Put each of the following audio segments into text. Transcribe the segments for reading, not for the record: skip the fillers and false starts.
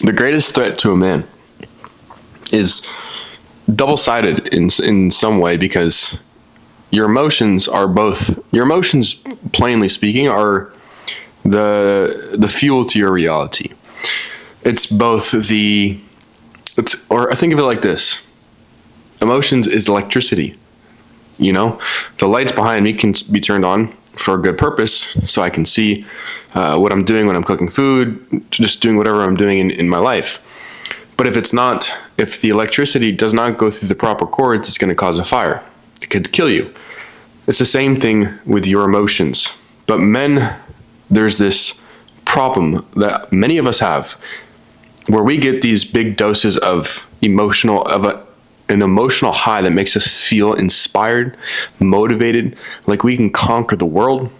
The greatest threat to a man is double-sided in some way, because your emotions, plainly speaking, are the fuel to your reality. It's both or I think of it like this: emotions is electricity. The lights behind me can be turned on for a good purpose, so I can see what I'm doing when I'm cooking food, just doing whatever I'm doing in my life. But if the electricity does not go through the proper cords, it's going to cause a fire. It could kill you. It's the same thing with your emotions. But men, there's this problem that many of us have, where we get these big doses of an emotional high that makes us feel inspired, motivated, like we can conquer the world.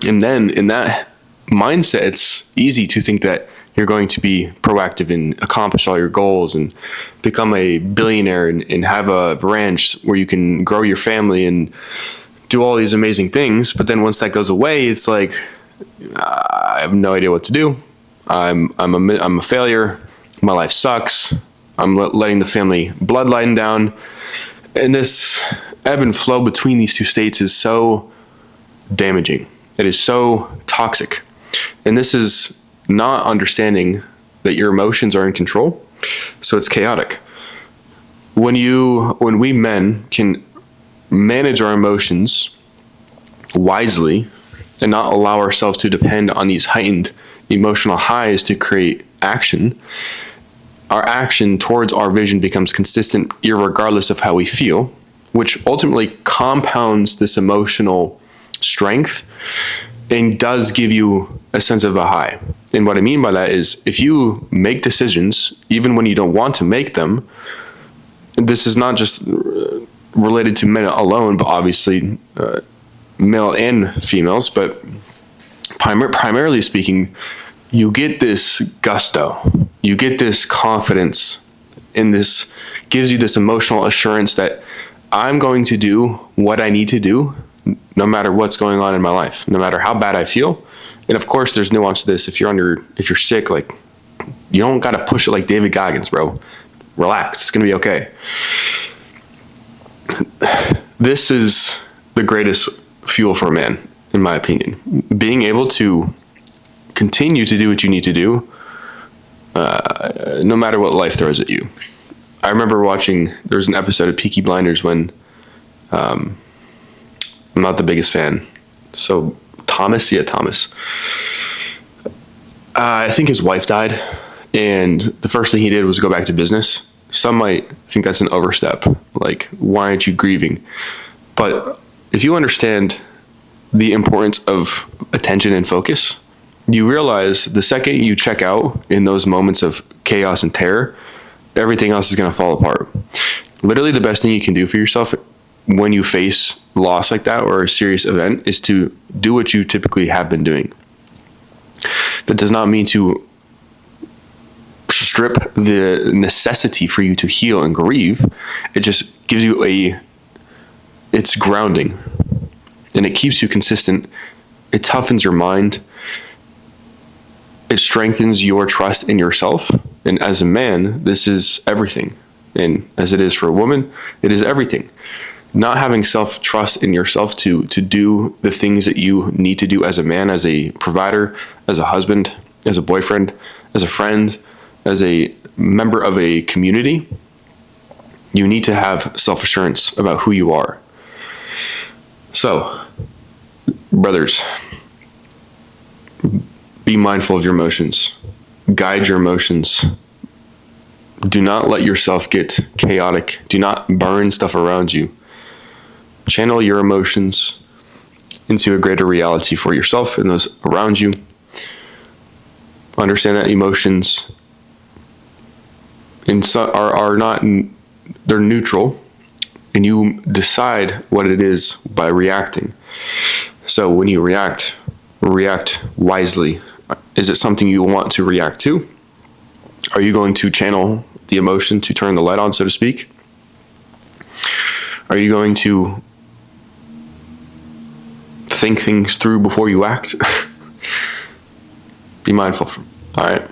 And then in that mindset, it's easy to think that you're going to be proactive and accomplish all your goals and become a billionaire and have a ranch where you can grow your family and do all these amazing things. But then once that goes away, it's like, I have no idea what to do. I'm a failure. My life sucks. I'm letting the family bloodline down. And this ebb and flow between these two states is so damaging. It is so toxic. And this is not understanding that your emotions are in control. So it's chaotic. When we men can manage our emotions wisely and not allow ourselves to depend on these heightened emotional highs to create action, our action towards our vision becomes consistent irregardless of how we feel, which ultimately compounds this emotional strength and does give you a sense of a high. And what I mean by that is, if you make decisions, even when you don't want to make them, this is not just related to men alone, but obviously male and females, but primarily speaking, you get this gusto, you get this confidence, and this gives you this emotional assurance that I'm going to do what I need to do no matter what's going on in my life, no matter how bad I feel. And of course, there's nuance to this. If you're sick, like, you don't got to push it like David Goggins, bro. Relax. It's going to be okay. This is the greatest fuel for a man, in my opinion. Being able to continue to do what you need to do, no matter what life throws at you. I remember there was an episode of Peaky Blinders when, I'm not the biggest fan. So Thomas. I think his wife died, and the first thing he did was go back to business. Some might think that's an overstep. Like, why aren't you grieving? But if you understand the importance of attention and focus, you realize the second you check out in those moments of chaos and terror, everything else is going to fall apart. Literally, the best thing you can do for yourself when you face loss like that or a serious event is to do what you typically have been doing. That does not mean to strip the necessity for you to heal and grieve. It just gives you it's grounding, and it keeps you consistent. It toughens your mind. It strengthens your trust in yourself. And as a man, this is everything. And as it is for a woman, it is everything. Not having self-trust in yourself to do the things that you need to do as a man, as a provider, as a husband, as a boyfriend, as a friend, as a member of a community, you need to have self-assurance about who you are. So, brothers, be mindful of your emotions. Guide your emotions. Do not let yourself get chaotic. Do not burn stuff around you. Channel your emotions into a greater reality for yourself and those around you. Understand that emotions are not, they're neutral, and you decide what it is by reacting. So when you react wisely. Is it something you want to react to? Are you going to channel the emotion to turn the light on, so to speak? Are you going to think things through before you act? Be mindful. All right.